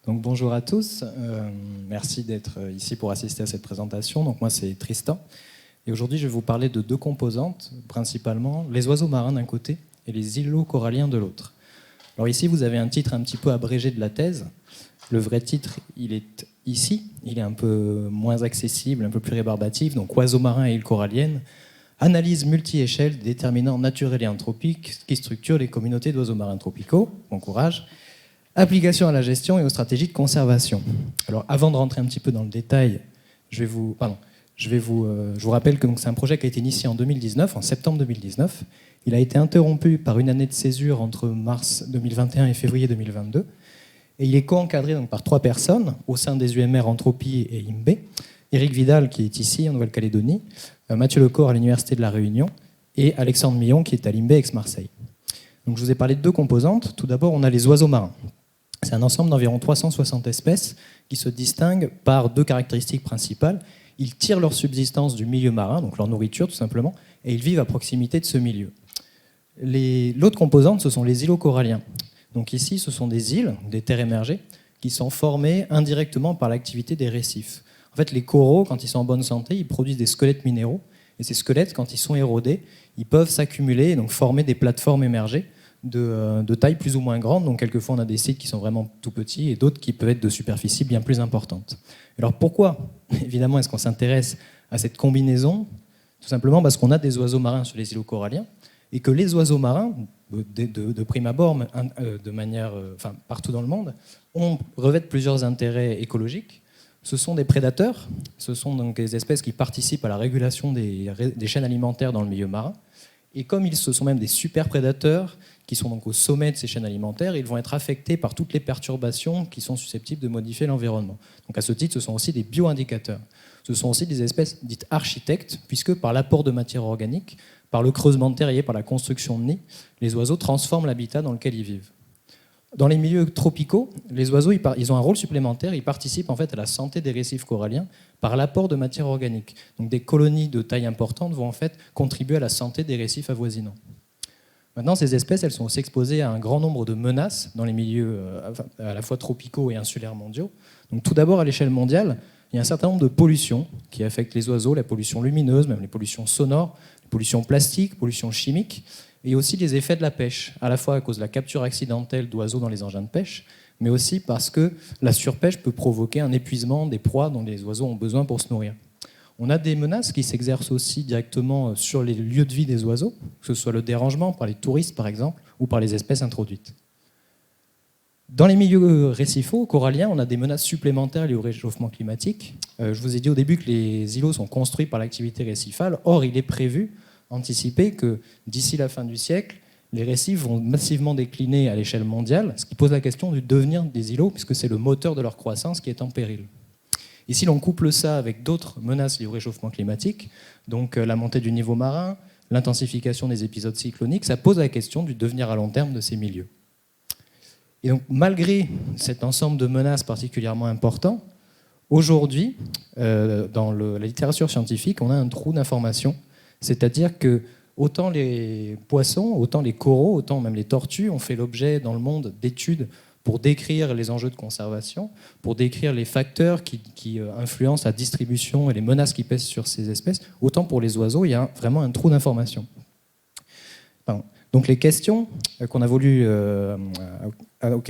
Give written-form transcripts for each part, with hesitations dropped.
Donc bonjour à tous, merci d'être ici pour assister à cette présentation. Donc moi c'est Tristan et aujourd'hui je vais vous parler de deux composantes, principalement les oiseaux marins d'un côté et les îlots coralliens de l'autre. Alors ici vous avez un titre un petit peu abrégé de la thèse. Le vrai titre il est ici, il est un peu moins accessible, un peu plus rébarbatif, donc oiseaux marins et îles coralliennes, analyse multi-échelle des déterminants naturels et anthropiques qui structurent les communautés d'oiseaux marins tropicaux. Bon courage. Application à la gestion et aux stratégies de conservation. Alors, avant de rentrer un petit peu dans le détail, je vous rappelle que c'est un projet qui a été initié en 2019, en septembre 2019. Il a été interrompu par une année de césure entre mars 2021 et février 2022. Et il est co-encadré donc, par 3 personnes au sein des UMR Anthropie et IMB. Éric Vidal, qui est ici, en Nouvelle-Calédonie, Mathieu Lecor à l'Université de La Réunion, et Alexandre Millon, qui est à l'IMB Aix-Marseille. Donc, je vous ai parlé de 2 composantes. Tout d'abord, on a les oiseaux marins. C'est un ensemble d'environ 360 espèces qui se distinguent par 2 caractéristiques principales. Ils tirent leur subsistance du milieu marin, donc leur nourriture tout simplement, et ils vivent à proximité de ce milieu. L'autre composante, ce sont les îlots coralliens. Donc ici, ce sont des îles, des terres émergées, qui sont formées indirectement par l'activité des récifs. En fait, les coraux, quand ils sont en bonne santé, ils produisent des squelettes minéraux, et ces squelettes, quand ils sont érodés, ils peuvent s'accumuler et donc former des plateformes émergées de taille plus ou moins grande. Donc quelquefois on a des sites qui sont vraiment tout petits et d'autres qui peuvent être de superficie bien plus importante. Alors pourquoi évidemment est-ce qu'on s'intéresse à cette combinaison? Tout simplement parce qu'on a des oiseaux marins sur les îlots coralliens et que les oiseaux marins, de prime abord, de manière, partout dans le monde, revêtent plusieurs intérêts écologiques. Ce sont des prédateurs, ce sont donc des espèces qui participent à la régulation des chaînes alimentaires dans le milieu marin. Et comme ce sont même des super prédateurs qui sont donc au sommet de ces chaînes alimentaires, ils vont être affectés par toutes les perturbations qui sont susceptibles de modifier l'environnement. Donc à ce titre, ce sont aussi des bioindicateurs. Ce sont aussi des espèces dites architectes, puisque par l'apport de matière organique, par le creusement de terriers, par la construction de nids, les oiseaux transforment l'habitat dans lequel ils vivent. Dans les milieux tropicaux, les oiseaux ils ont un rôle supplémentaire, ils participent en fait à la santé des récifs coralliens par l'apport de matière organique. Donc des colonies de taille importante vont en fait contribuer à la santé des récifs avoisinants. Maintenant, ces espèces elles sont aussi exposées à un grand nombre de menaces dans les milieux à la fois tropicaux et insulaires mondiaux. Donc tout d'abord, à l'échelle mondiale, il y a un certain nombre de pollutions qui affectent les oiseaux, la pollution lumineuse, même les pollutions sonores, les pollutions plastiques, pollutions chimiques, et aussi les effets de la pêche, à la fois à cause de la capture accidentelle d'oiseaux dans les engins de pêche, mais aussi parce que la surpêche peut provoquer un épuisement des proies dont les oiseaux ont besoin pour se nourrir. On a des menaces qui s'exercent aussi directement sur les lieux de vie des oiseaux, que ce soit le dérangement par les touristes par exemple, ou par les espèces introduites. Dans les milieux récifaux, coralliens, on a des menaces supplémentaires liées au réchauffement climatique. Je vous ai dit au début que les îlots sont construits par l'activité récifale. Or, il est prévu, anticipé, que d'ici la fin du siècle, les récifs vont massivement décliner à l'échelle mondiale, ce qui pose la question du devenir des îlots, puisque c'est le moteur de leur croissance qui est en péril. Et si l'on couple ça avec d'autres menaces liées au réchauffement climatique, donc la montée du niveau marin, l'intensification des épisodes cycloniques, ça pose la question du devenir à long terme de ces milieux. Et donc, malgré cet ensemble de menaces particulièrement importants, aujourd'hui, dans la littérature scientifique, on a un trou d'information. C'est-à-dire que autant les poissons, autant les coraux, autant même les tortues ont fait l'objet dans le monde d'études pour décrire les enjeux de conservation, pour décrire les facteurs qui influencent la distribution et les menaces qui pèsent sur ces espèces, autant pour les oiseaux, il y a vraiment un trou d'information. Donc les questions auxquelles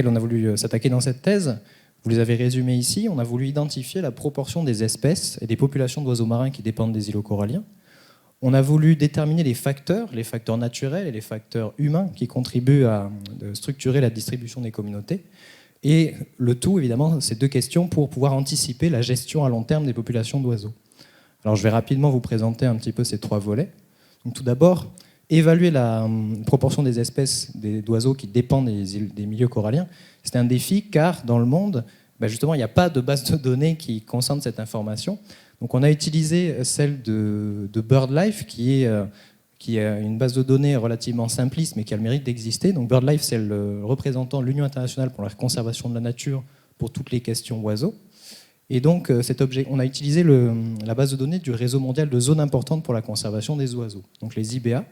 on a voulu s'attaquer dans cette thèse, vous les avez résumées ici. On a voulu identifier la proportion des espèces et des populations d'oiseaux marins qui dépendent des îlots coralliens. On a voulu déterminer les facteurs naturels et les facteurs humains qui contribuent à structurer la distribution des communautés. Et le tout, évidemment, ces 2 questions pour pouvoir anticiper la gestion à long terme des populations d'oiseaux. Alors je vais rapidement vous présenter un petit peu ces 3 volets. Donc, tout d'abord, évaluer la proportion des espèces d'oiseaux qui dépendent des milieux coralliens. C'est un défi car dans le monde, justement, il n'y a pas de base de données qui concentre cette information. Donc on a utilisé celle de BirdLife, qui est une base de données relativement simpliste, mais qui a le mérite d'exister. Donc BirdLife, c'est le représentant de l'Union internationale pour la conservation de la nature pour toutes les questions oiseaux. Et donc on a utilisé la base de données du réseau mondial de zones importantes pour la conservation des oiseaux, donc les IBA,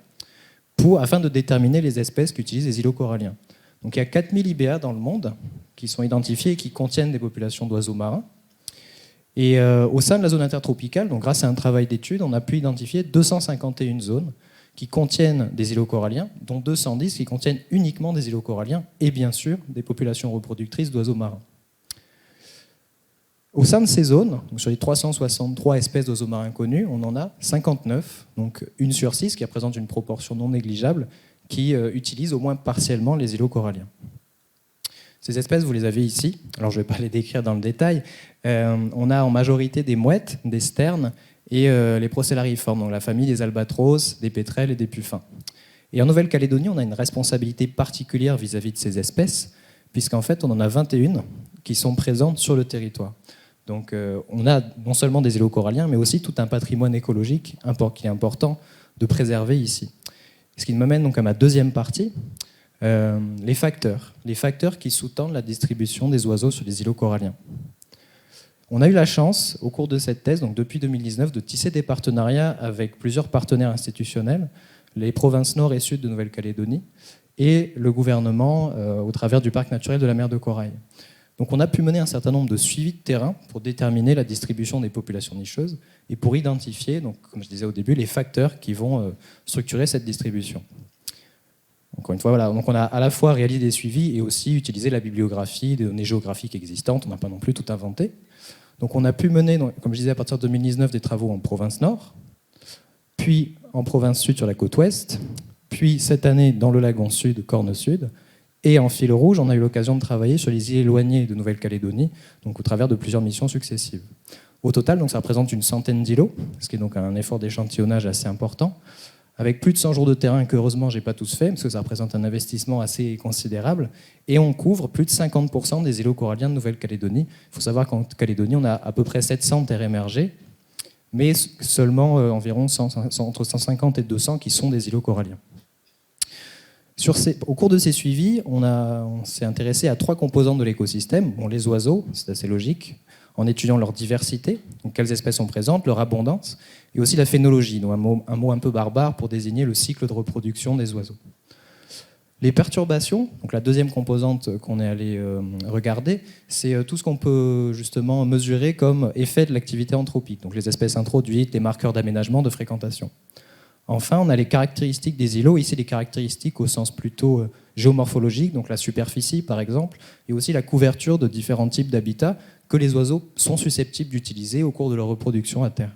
afin de déterminer les espèces qu'utilisent les îlots coralliens. Donc il y a 4000 IBA dans le monde qui sont identifiés et qui contiennent des populations d'oiseaux marins. Et au sein de la zone intertropicale, donc grâce à un travail d'étude, on a pu identifier 251 zones qui contiennent des îlots coralliens, dont 210 qui contiennent uniquement des îlots coralliens et bien sûr des populations reproductrices d'oiseaux marins. Au sein de ces zones, donc sur les 363 espèces d'oiseaux marins connues, on en a 59, donc 1 sur 6, qui représente une proportion non négligeable, qui utilisent au moins partiellement les îlots coralliens. Ces espèces, vous les avez ici. Alors, je ne vais pas les décrire dans le détail. On a en majorité des mouettes, des sternes et les procellariiformes, donc la famille des albatros, des pétrels et des puffins. Et en Nouvelle-Calédonie, on a une responsabilité particulière vis-à-vis de ces espèces, puisqu'en fait, on en a 21 qui sont présentes sur le territoire. Donc, on a non seulement des îlots coralliens, mais aussi tout un patrimoine écologique qui est important de préserver ici. Ce qui m'amène donc à ma deuxième partie. Les facteurs qui sous-tendent la distribution des oiseaux sur les îlots coralliens. On a eu la chance, au cours de cette thèse, donc depuis 2019, de tisser des partenariats avec plusieurs partenaires institutionnels, les provinces nord et sud de Nouvelle-Calédonie, et le gouvernement au travers du parc naturel de la mer de Corail. Donc on a pu mener un certain nombre de suivis de terrain pour déterminer la distribution des populations nicheuses et pour identifier, donc, comme je disais au début, les facteurs qui vont structurer cette distribution. Encore une fois, voilà. Donc on a à la fois réalisé des suivis et aussi utilisé la bibliographie, des données géographiques existantes. On n'a pas non plus tout inventé. Donc on a pu mener, comme je disais, à partir de 2019, des travaux en province nord, puis en province sud sur la côte ouest, puis cette année dans le lagon sud, Corne Sud, et en fil rouge, on a eu l'occasion de travailler sur les îles éloignées de Nouvelle-Calédonie, donc au travers de plusieurs missions successives. Au total, donc, ça représente une centaine d'îlots, ce qui est donc un effort d'échantillonnage assez important, avec plus de 100 jours de terrain que heureusement je n'ai pas tous fait, parce que ça représente un investissement assez considérable, et on couvre plus de 50% des îlots coralliens de Nouvelle-Calédonie. Il faut savoir qu'en Calédonie, on a à peu près 700 terres émergées, mais seulement environ entre 150 et 200 qui sont des îlots coralliens. Au cours de ces suivis, on s'est intéressé à 3 composantes de l'écosystème. Bon, les oiseaux, c'est assez logique, en étudiant leur diversité, donc quelles espèces sont présentes, leur abondance, et aussi la phénologie, donc un mot un peu barbare pour désigner le cycle de reproduction des oiseaux. Les perturbations, donc la deuxième composante qu'on est allé regarder, c'est tout ce qu'on peut justement mesurer comme effet de l'activité anthropique, donc les espèces introduites, les marqueurs d'aménagement, de fréquentation. Enfin, on a les caractéristiques des îlots, ici les caractéristiques au sens plutôt géomorphologique, donc la superficie par exemple, et aussi la couverture de différents types d'habitats que les oiseaux sont susceptibles d'utiliser au cours de leur reproduction à terre.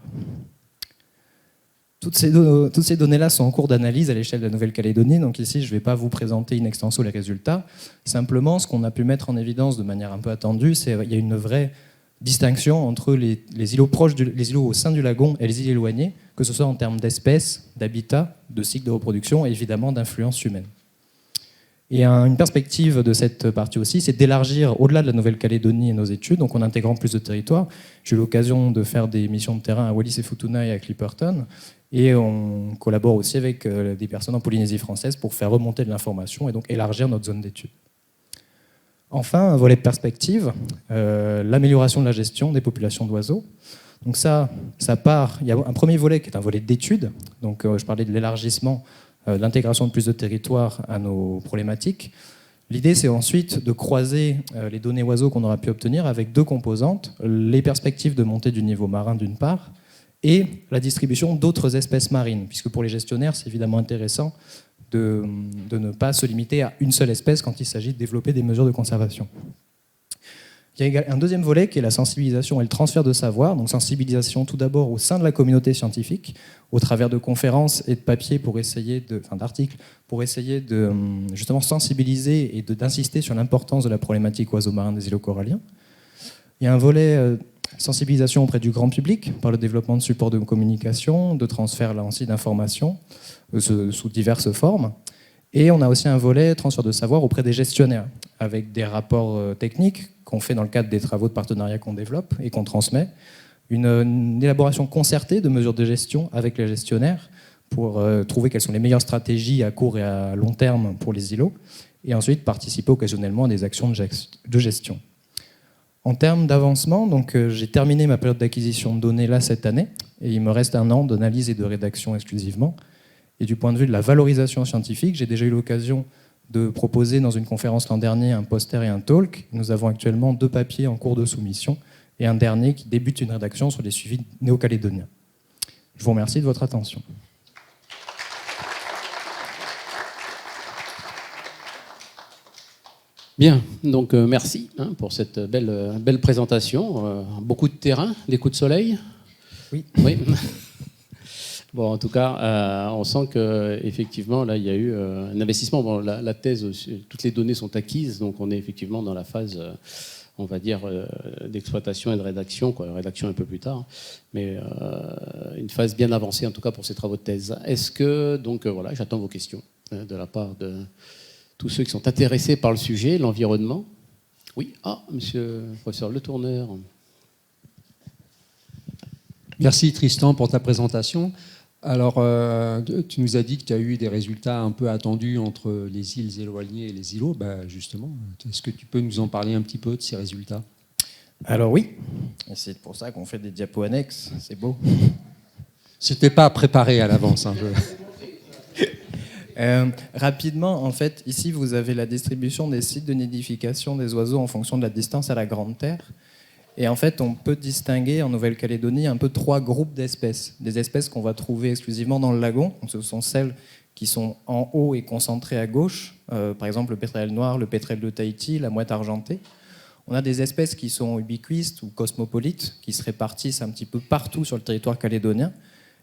Toutes ces données-là sont en cours d'analyse à l'échelle de la Nouvelle-Calédonie, donc ici je ne vais pas vous présenter in extenso les résultats. Simplement, ce qu'on a pu mettre en évidence de manière un peu attendue, c'est qu'il y a une vraie distinction entre les îlots proches, les îlots au sein du lagon et les îles éloignées, que ce soit en termes d'espèces, d'habitat, de cycle de reproduction et évidemment d'influence humaine. Et une perspective de cette partie aussi, c'est d'élargir au-delà de la Nouvelle-Calédonie et nos études, donc en intégrant plus de territoires. J'ai eu l'occasion de faire des missions de terrain à Wallis et Futuna et à Clipperton, et on collabore aussi avec des personnes en Polynésie française pour faire remonter de l'information et donc élargir notre zone d'études. Enfin, un volet de perspective, l'amélioration de la gestion des populations d'oiseaux. Donc ça part, il y a un premier volet qui est un volet d'études, donc je parlais de l'élargissement, de l'intégration de plus de territoires à nos problématiques. L'idée, c'est ensuite de croiser les données oiseaux qu'on aura pu obtenir avec 2 composantes, les perspectives de montée du niveau marin d'une part, et la distribution d'autres espèces marines, puisque pour les gestionnaires, c'est évidemment intéressant de ne pas se limiter à une seule espèce quand il s'agit de développer des mesures de conservation. Il y a un deuxième volet qui est la sensibilisation et le transfert de savoir. Donc sensibilisation tout d'abord au sein de la communauté scientifique, au travers de conférences et de papiers d'articles, pour essayer de justement sensibiliser et d'insister sur l'importance de la problématique oiseaux marins des îlots coralliens. Il y a un volet sensibilisation auprès du grand public par le développement de supports de communication, de transfert là aussi d'informations sous diverses formes. Et on a aussi un volet transfert de savoir auprès des gestionnaires, avec des rapports techniques qu'on fait dans le cadre des travaux de partenariat qu'on développe et qu'on transmet, une élaboration concertée de mesures de gestion avec les gestionnaires pour trouver quelles sont les meilleures stratégies à court et à long terme pour les îlots, et ensuite participer occasionnellement à des actions de gestion. En termes d'avancement, donc j'ai terminé ma période d'acquisition de données là cette année, et il me reste 1 an d'analyse et de rédaction exclusivement. Et du point de vue de la valorisation scientifique, j'ai déjà eu l'occasion de proposer dans une conférence l'an dernier un poster et un talk. Nous avons actuellement 2 papiers en cours de soumission et un dernier qui débute une rédaction sur les suivis néo-calédoniens. Je vous remercie de votre attention. Bien, donc merci pour cette belle présentation. Beaucoup de terrain, des coups de soleil. Oui. Bon, en tout cas, on sent qu'effectivement, là, il y a eu un investissement. Bon, la thèse, toutes les données sont acquises, donc on est effectivement dans la phase, on va dire, d'exploitation et de rédaction, rédaction un peu plus tard, mais une phase bien avancée, en tout cas, pour ces travaux de thèse. Est-ce que, donc, voilà, j'attends vos questions de la part de tous ceux qui sont intéressés par le sujet, l'environnement. Oui, monsieur le professeur Le Tourneur. Merci Tristan pour ta présentation. Alors, tu nous as dit que tu as eu des résultats un peu attendus entre les îles éloignées et les îlots. Justement, est-ce que tu peux nous en parler un petit peu de ces résultats? Alors oui, c'est pour ça qu'on fait des diapos annexes, c'est beau. C'était pas préparé à l'avance. Hein, rapidement, en fait, ici vous avez la distribution des sites de nidification des oiseaux en fonction de la distance à la Grande Terre. Et en fait, on peut distinguer en Nouvelle-Calédonie un peu 3 groupes d'espèces. Des espèces qu'on va trouver exclusivement dans le lagon. Donc, ce sont celles qui sont en haut et concentrées à gauche. Par exemple, le pétrel noir, le pétrel de Tahiti, la mouette argentée. On a des espèces qui sont ubiquistes ou cosmopolites, qui se répartissent un petit peu partout sur le territoire calédonien.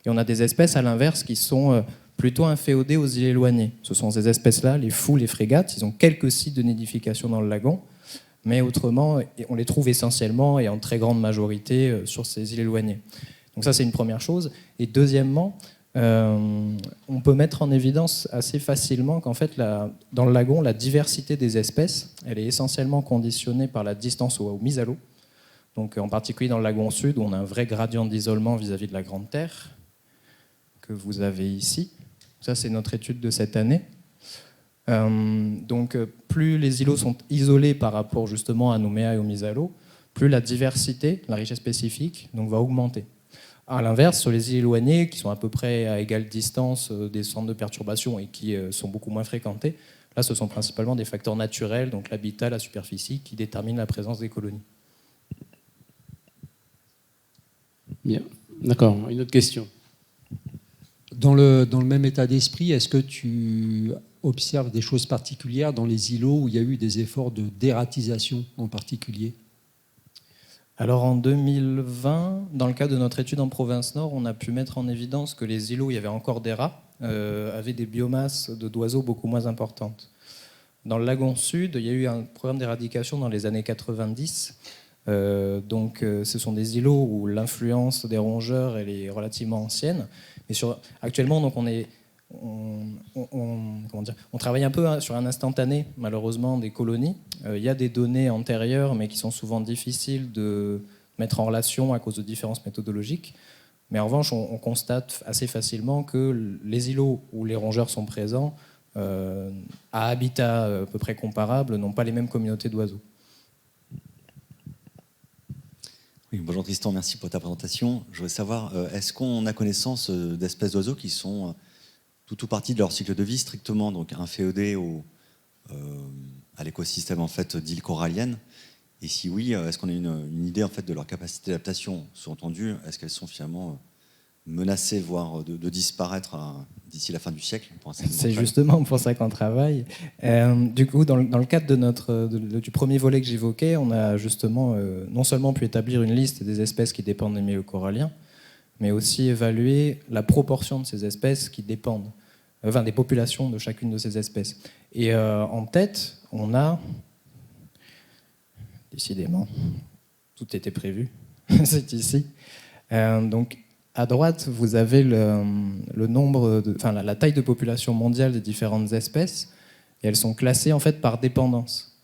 Et on a des espèces, à l'inverse, qui sont plutôt inféodées aux îles éloignées. Ce sont ces espèces-là, les fous, les frégates. Ils ont quelques sites de nidification dans le lagon. Mais autrement, on les trouve essentiellement et en très grande majorité sur ces îles éloignées. Donc ça, c'est une première chose. Et deuxièmement, on peut mettre en évidence assez facilement qu'en fait, dans le lagon, la diversité des espèces, elle est essentiellement conditionnée par la distance aux mises à l'eau. Donc en particulier dans le lagon sud, où on a un vrai gradient d'isolement vis-à-vis de la Grande Terre, que vous avez ici. Ça, c'est notre étude de cette année. Donc plus les îlots sont isolés par rapport justement à Nouméa et aux mises à l'eau, plus la diversité, la richesse spécifique donc, va augmenter. À l'inverse, sur les îles éloignées, qui sont à peu près à égale distance des centres de perturbation et qui sont beaucoup moins fréquentées, là ce sont principalement des facteurs naturels, donc l'habitat, la superficie, qui déterminent la présence des colonies. Bien, d'accord. Une autre question. Dans le même état d'esprit, est-ce que tu observes des choses particulières dans les îlots où il y a eu des efforts de dératisation en particulier? Alors en 2020, dans le cadre de notre étude en province nord, on a pu mettre en évidence que les îlots où il y avait encore des rats avaient des biomasses d'oiseaux beaucoup moins importantes. Dans le lagon sud, il y a eu un programme d'éradication dans les années 90. Donc ce sont des îlots où l'influence des rongeurs elle est relativement ancienne. Et actuellement, donc, on travaille un peu sur un instantané, malheureusement, des colonies. Il y a des données antérieures, mais qui sont souvent difficiles de mettre en relation à cause de différences méthodologiques. Mais en revanche, on constate assez facilement que les îlots où les rongeurs sont présents, à habitat à peu près comparable, n'ont pas les mêmes communautés d'oiseaux. Oui, bonjour Tristan, merci pour ta présentation. Je voudrais savoir, est-ce qu'on a connaissance d'espèces d'oiseaux qui sont tout ou partie de leur cycle de vie strictement donc inféodées à l'écosystème en fait, d'îles coralliennes? Et si oui, est-ce qu'on a une idée en fait, de leur capacité d'adaptation? Sous-entendu, est-ce qu'elles sont finalement menacées, voire de disparaître d'ici la fin du siècle? C'est justement pour ça qu'on travaille. Du coup, dans le cadre du premier volet que j'évoquais, on a justement non seulement pu établir une liste des espèces qui dépendent des milieux coralliens, mais aussi évaluer la proportion de ces espèces qui dépendent, des populations de chacune de ces espèces. Et en tête, on a, décidément, tout était prévu, c'est ici. Donc, à droite, vous avez le nombre, la taille de population mondiale des différentes espèces, et elles sont classées en fait par dépendance.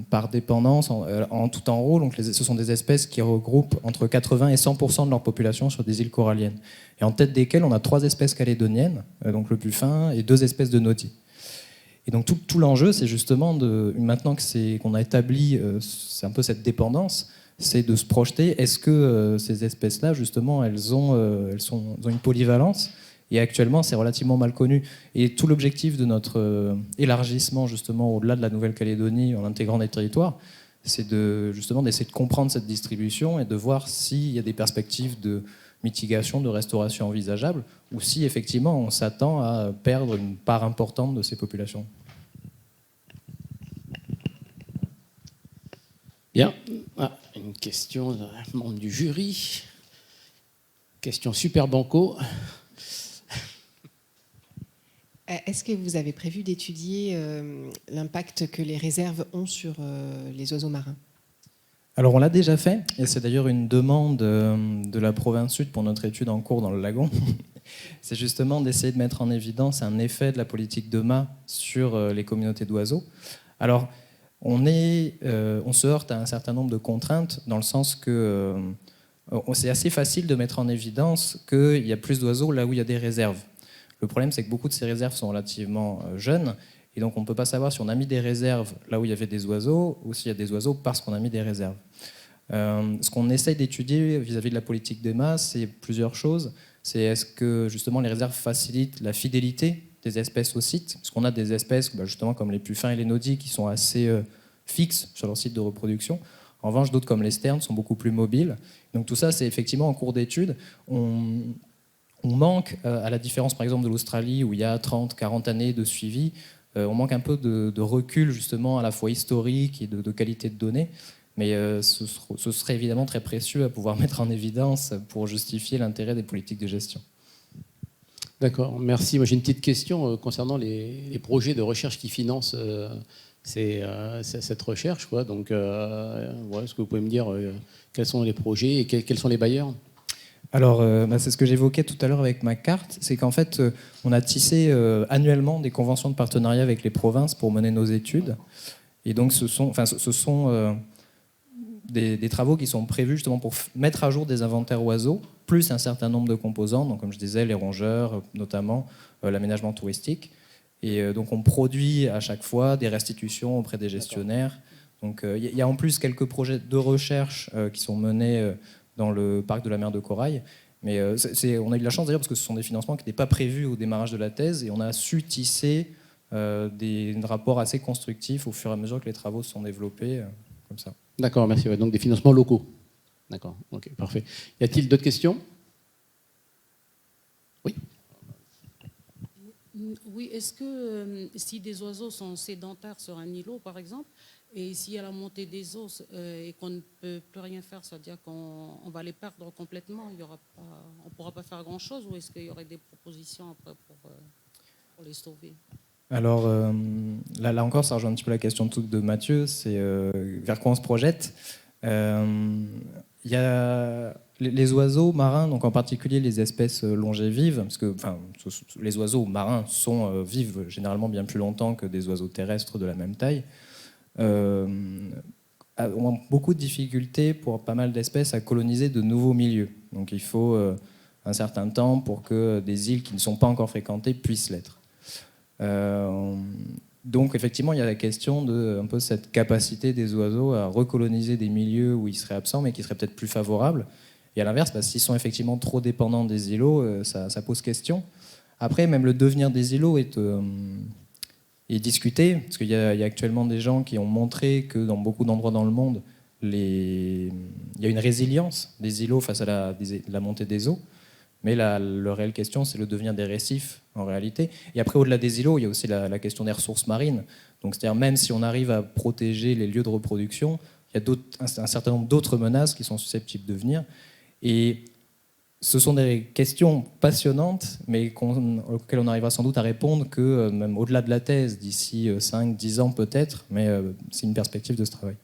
Par dépendance, tout en haut, donc ce sont des espèces qui regroupent entre 80 et 100% de leur population sur des îles coralliennes. Et en tête desquelles, on a 3 espèces calédoniennes, donc le puffin, et 2 espèces de nodiers. Et donc tout l'enjeu, c'est justement, maintenant qu'on a établi c'est un peu cette dépendance, c'est de se projeter, est-ce que ces espèces-là, justement, elles ont une polyvalence? Et actuellement, c'est relativement mal connu. Et tout l'objectif de notre élargissement, justement, au-delà de la Nouvelle-Calédonie, en intégrant des territoires, c'est justement d'essayer de comprendre cette distribution et de voir s'il y a des perspectives de mitigation, de restauration envisageables, ou si effectivement on s'attend à perdre une part importante de ces populations. Bien. Une question d'un membre du jury. Question super banco. Est-ce que vous avez prévu d'étudier l'impact que les réserves ont sur les oiseaux marins ? Alors on l'a déjà fait, et c'est d'ailleurs une demande de la province sud pour notre étude en cours dans le lagon. C'est justement d'essayer de mettre en évidence un effet de la politique de mât sur les communautés d'oiseaux. Alors on se heurte à un certain nombre de contraintes, dans le sens que c'est assez facile de mettre en évidence qu'il y a plus d'oiseaux là où il y a des réserves. Le problème, c'est que beaucoup de ces réserves sont relativement jeunes, et donc on ne peut pas savoir si on a mis des réserves là où il y avait des oiseaux, ou s'il y a des oiseaux parce qu'on a mis des réserves. Ce qu'on essaye d'étudier vis-à-vis de la politique des mâts, c'est plusieurs choses. C'est est-ce que justement les réserves facilitent la fidélité des espèces au site, parce qu'on a des espèces justement comme les puffins et les naudis qui sont assez fixes sur leur site de reproduction. En revanche, d'autres comme les sternes sont beaucoup plus mobiles. Donc tout ça, c'est effectivement en cours d'étude. On manque, à la différence par exemple de l'Australie où il y a 30, 40 années de suivi, on manque un peu de recul justement à la fois historique et de qualité de données, mais ce serait évidemment très précieux à pouvoir mettre en évidence pour justifier l'intérêt des politiques de gestion. D'accord, merci. Moi j'ai une petite question concernant les projets de recherche qui financent cette recherche, quoi. Donc, est-ce que vous pouvez me dire quels sont les projets et quels sont les bailleurs ? Alors, c'est ce que j'évoquais tout à l'heure avec ma carte, c'est qu'en fait, on a tissé annuellement des conventions de partenariat avec les provinces pour mener nos études. Et donc, ce sont des travaux qui sont prévus justement pour mettre à jour des inventaires oiseaux, plus un certain nombre de composants, donc comme je disais, les rongeurs, notamment l'aménagement touristique. Et donc, on produit à chaque fois des restitutions auprès des gestionnaires. Donc, il y a en plus quelques projets de recherche qui sont menés dans le parc de la mer de Corail. Mais on a eu de la chance d'ailleurs parce que ce sont des financements qui n'étaient pas prévus au démarrage de la thèse et on a su tisser des rapports assez constructifs au fur et à mesure que les travaux se sont développés, comme ça. D'accord, merci. Ouais, donc des financements locaux. D'accord, ok, parfait. Y a-t-il d'autres questions ? Oui. Oui, est-ce que si des oiseaux sont sédentaires sur un îlot, par exemple, et s'il y a la montée des eaux et qu'on ne peut plus rien faire, c'est-à-dire qu'on va les perdre complètement, on ne pourra pas faire grand-chose, ou est-ce qu'il y aurait des propositions après pour les sauver ? Alors là encore, ça rejoint un petit peu la question de Mathieu, c'est vers quoi on se projette. Il y a les oiseaux marins, donc en particulier les espèces longévives, parce que les oiseaux marins vivent généralement bien plus longtemps que des oiseaux terrestres de la même taille, ont beaucoup de difficultés pour pas mal d'espèces à coloniser de nouveaux milieux. Donc il faut un certain temps pour que des îles qui ne sont pas encore fréquentées puissent l'être. Donc effectivement, il y a la question de un peu cette capacité des oiseaux à recoloniser des milieux où ils seraient absents, mais qui seraient peut-être plus favorables. Et à l'inverse, s'ils sont effectivement trop dépendants des îlots, ça pose question. Après, même le devenir des îlots est discuté, parce qu'il y a actuellement des gens qui ont montré que dans beaucoup d'endroits dans le monde, il y a une résilience des îlots face à la montée des eaux. Mais la réelle question, c'est le devenir des récifs, en réalité. Et après, au-delà des îlots, il y a aussi la question des ressources marines. Donc, c'est-à-dire, même si on arrive à protéger les lieux de reproduction, il y a un certain nombre d'autres menaces qui sont susceptibles de venir. Et ce sont des questions passionnantes, mais auxquelles on arrivera sans doute à répondre que même au-delà de la thèse, d'ici 5-10 ans peut-être, mais c'est une perspective de ce travail.